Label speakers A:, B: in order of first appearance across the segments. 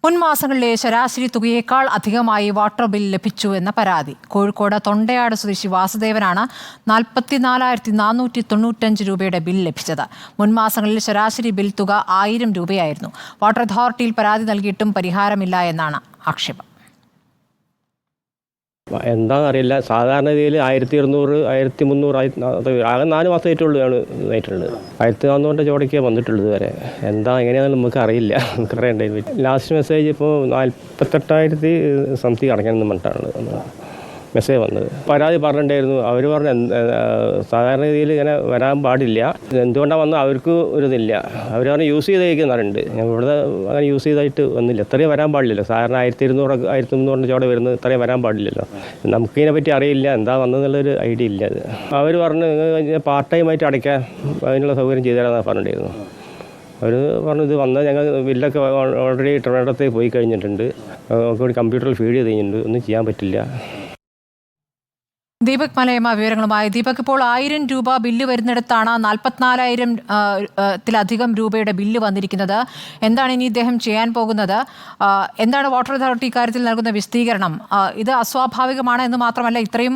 A: മുൻ മാസങ്ങളിലെ ശരാശരി തുകയേക്കാൾ അധികമായി വാട്ടർ ബിൽ ലഭിച്ചു എന്ന പരാതി. കോഴിക്കോട് തൊണ്ടയാട് സ്വദേശി വാസുദേവനാണ് 44,495 രൂപയുടെ ബിൽ ലഭിച്ചത്. മുൻ മാസങ്ങളിൽ ശരാശരി ബിൽ തുക 1000 രൂപയായിരുന്നു. വാട്ടർ അതോറിറ്റിയിൽ പരാതി നൽകിയിട്ടും പരിഹാരമില്ല എന്നാണ് ആക്ഷേപം.
B: എന്താണെന്നറിയില്ല. സാധാരണ രീതിയിൽ 1200, 1300 ആകെ 4 മാസമായിട്ടുള്ളൂ ഇതായിട്ടുള്ളത്. 1400 ചോടയ്ക്ക് വന്നിട്ടുള്ളത് വരെ. എന്താ എങ്ങനെയാണെന്ന് നമുക്ക് അറിയില്ല. നമുക്കറിയണ്ടേ. ലാസ്റ്റ് മെസ്സേജ് ഇപ്പോൾ 48,000 സംതിങ് അടയ്ക്കണമെന്ന് പറഞ്ഞിട്ടാണ് മെസ്സേജ് വന്നത്. പരാതി പറഞ്ഞിട്ടുണ്ടായിരുന്നു. അവർ പറഞ്ഞു സാധാരണ രീതിയിൽ ഇങ്ങനെ വരാൻ പാടില്ല. എന്തുകൊണ്ടാണ് വന്നത് അവർക്ക് ഒരു ഇതില്ല. അവർ പറഞ്ഞ് യൂസ് ചെയ്തേക്കുന്നുണ്ട്. ഞങ്ങൾ ഇവിടെ അങ്ങനെ യൂസ് ചെയ്തായിട്ട് വന്നില്ല. ഇത്രയും വരാൻ പാടില്ലല്ലോ. സാധാരണ 1200, 1300 ചോടെ വരുന്നത് ഇത്രയും വരാൻ പാടില്ലല്ലോ. നമുക്കിതിനെ പറ്റി അറിയില്ല. എന്താ വന്നതെന്നുള്ളൊരു ഐഡിയ ഇല്ല. അത് അവർ പറഞ്ഞ് പാർട്ട് ടൈമായിട്ട് അടയ്ക്കാൻ അതിനുള്ള സൗകര്യം ചെയ്തുതരാമെന്നാണ് പറഞ്ഞിട്ടുണ്ടായിരുന്നു. അവർ പറഞ്ഞു ഇത് വന്നാൽ ഞങ്ങൾ ബില്ലൊക്കെ ഓൾറെഡി ട്രിവാൻഡ്രത്തേക്ക് പോയി കഴിഞ്ഞിട്ടുണ്ട്. നമുക്ക് കമ്പ്യൂട്ടറിൽ ഫീഡ് ചെയ്ത് കഴിഞ്ഞിട്ടുണ്ട്. ഒന്നും ചെയ്യാൻ പറ്റില്ല.
A: ദീപക് മലയമ്മ വിവരങ്ങളുമായി. ദീപക്, ഇപ്പോൾ 1000 രൂപ ബില്ല് വരുന്നിടത്താണ് 44,000-ത്തിലധികം രൂപയുടെ ബില്ല് വന്നിരിക്കുന്നത്. എന്താണ് ഇനി ഇദ്ദേഹം ചെയ്യാൻ പോകുന്നത്? എന്താണ് വാട്ടർ അതോറിറ്റി ഇക്കാര്യത്തിൽ നൽകുന്ന വിശദീകരണം? ഇത് അസ്വാഭാവികമാണ് എന്ന് മാത്രമല്ല, ഇത്രയും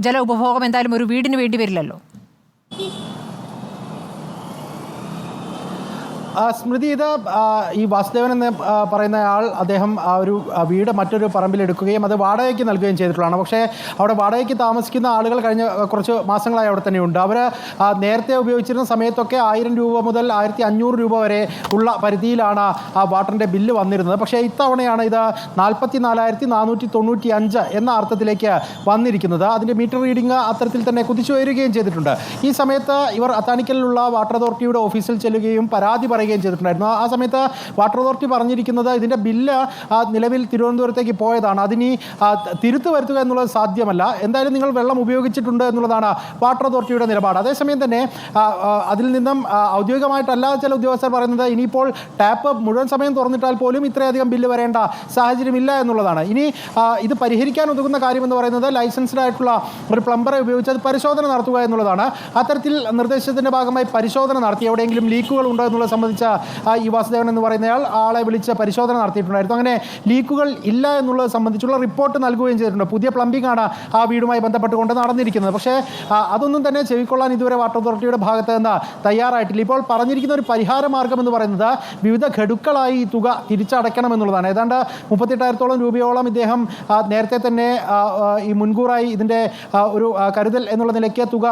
A: ജല ഉപഭോഗം എന്തായാലും ഒരു വീടിന് വേണ്ടി വരില്ലല്ലോ.
C: സ്മൃതി, ഇത് ഈ വാസുദേവൻ എന്ന് പറയുന്ന ആൾ അദ്ദേഹം ഒരു വീട് മറ്റൊരു പറമ്പിലെടുക്കുകയും അത് വാടകയ്ക്ക് നൽകുകയും ചെയ്തിട്ടുള്ളതാണ്. പക്ഷേ അവിടെ വാടകയ്ക്ക് താമസിക്കുന്ന ആളുകൾ കഴിഞ്ഞ കുറച്ച് മാസങ്ങളായി അവിടെ തന്നെയുണ്ട്. അവർ നേരത്തെ ഉപയോഗിച്ചിരുന്ന സമയത്തൊക്കെ 1000 രൂപ മുതൽ 1500 രൂപ വരെ ഉള്ള പരിധിയിലാണ് ആ വാട്ടറിൻ്റെ ബില്ല് വന്നിരുന്നത്. പക്ഷേ ഇത്തവണയാണ് ഇത് 44,495 എന്ന അർത്ഥത്തിലേക്ക് വന്നിരിക്കുന്നത്. അതിൻ്റെ മീറ്റർ റീഡിംഗ് അത്തരത്തിൽ തന്നെ കുതിച്ചു വരികയും ചെയ്തിട്ടുണ്ട്. ഈ സമയത്ത് ഇവർ അത്താണിക്കലിലുള്ള വാട്ടർ അതോറിറ്റിയുടെ ഓഫീസിൽ ചെല്ലുകയും പരാതി ചെയ്തിട്ടുണ്ടായിരുന്നു. ആ സമയത്ത് വാട്ടർ അതോറിറ്റി പറഞ്ഞിരിക്കുന്നത് ഇതിൻ്റെ ബില്ല് നിലവിൽ തിരുവനന്തപുരത്തേക്ക് പോയതാണ്, അതിനി തിരുത്തു വരുത്തുക എന്നുള്ളത് സാധ്യമല്ല, എന്തായാലും നിങ്ങൾ വെള്ളം ഉപയോഗിച്ചിട്ടുണ്ട് എന്നുള്ളതാണ് വാട്ടർ അതോറിറ്റിയുടെ നിലപാട്. അതേസമയം തന്നെ അതിൽ നിന്നും ഔദ്യോഗികമായിട്ടല്ലാതെ ചില ഉദ്യോഗസ്ഥർ പറയുന്നത് ഇനിയിപ്പോൾ ടാപ്പ് മുഴുവൻ സമയം തുറന്നിട്ടാൽ പോലും ഇത്രയധികം ബില്ല് വരേണ്ട സാഹചര്യമില്ല എന്നുള്ളതാണ്. ഇനി ഇത് പരിഹരിക്കാൻ ഉതകുന്ന കാര്യമെന്ന് പറയുന്നത് ലൈസൻസ്ഡ് ആയിട്ടുള്ള ഒരു പ്ലംബറെ ഉപയോഗിച്ച് അത് പരിശോധന നടത്തുക എന്നുള്ളതാണ്. അത്തരത്തിൽ നിർദ്ദേശത്തിൻ്റെ ഭാഗമായി പരിശോധന നടത്തി എവിടെയെങ്കിലും ലീക്കുകൾ ഉണ്ടോ എന്നുള്ളത് സംബന്ധിച്ച ഈ വാസുദേവൻ എന്ന് പറയുന്നയാൾ ആളെ വിളിച്ച് പരിശോധന നടത്തിയിട്ടുണ്ടായിരുന്നു. അങ്ങനെ ലീക്കുകൾ ഇല്ല എന്നുള്ളത് സംബന്ധിച്ചുള്ള റിപ്പോർട്ട് നൽകുകയും ചെയ്തിട്ടുണ്ട്. പുതിയ പ്ലംബിംഗ് ആണ് ആ വീടുമായി ബന്ധപ്പെട്ടുകൊണ്ട് നടന്നിരിക്കുന്നത്. പക്ഷേ അതൊന്നും തന്നെ ചെവിക്കൊള്ളാൻ ഇതുവരെ വാട്ടർ അതോറിറ്റിയുടെ ഭാഗത്ത് നിന്ന് തയ്യാറായിട്ടില്ല. ഇപ്പോൾ പറഞ്ഞിരിക്കുന്ന ഒരു പരിഹാര മാർഗം എന്ന് പറയുന്നത് വിവിധ ഘടുക്കളായി ഈ തുക തിരിച്ചടയ്ക്കണം എന്നുള്ളതാണ്. ഏതാണ്ട് 38,000 രൂപയോളം ഇദ്ദേഹം നേരത്തെ തന്നെ ഈ മുൻകൂറായി ഇതിൻ്റെ ഒരു കരുതൽ എന്നുള്ള നിലയ്ക്ക് തുക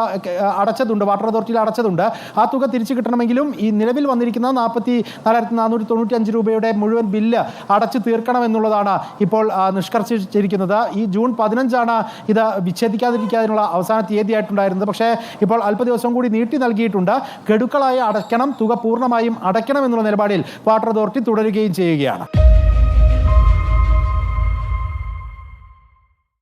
C: അടച്ചതുണ്ട്, വാട്ടർ അതോറിറ്റിയിൽ അടച്ചതുണ്ട്. ആ തുക തിരിച്ചു കിട്ടണമെങ്കിലും ഈ നിലവിൽ വന്നിരിക്കുന്ന 44,495 രൂപയുടെ മുഴുവൻ ബില്ല് അടച്ചു തീർക്കണമെന്നുള്ളതാണ് ഇപ്പോൾ നിഷ്കർഷിച്ചിരിക്കുന്നത്. ഈ ജൂൺ 15 ഇത് വിച്ഛേദിക്കാതിരിക്കാനുള്ള അവസാന തീയതിയായിട്ടുണ്ടായിരുന്നത്. പക്ഷേ ഇപ്പോൾ അല്പ ദിവസം കൂടി നീട്ടി നൽകിയിട്ടുണ്ട്. ഗഡുക്കളായി അടയ്ക്കണം, തുക പൂർണ്ണമായും അടയ്ക്കണം എന്നുള്ള നിലപാടിൽ വാട്ടർ അതോറിറ്റി തുടരുകയും ചെയ്യുകയാണ്.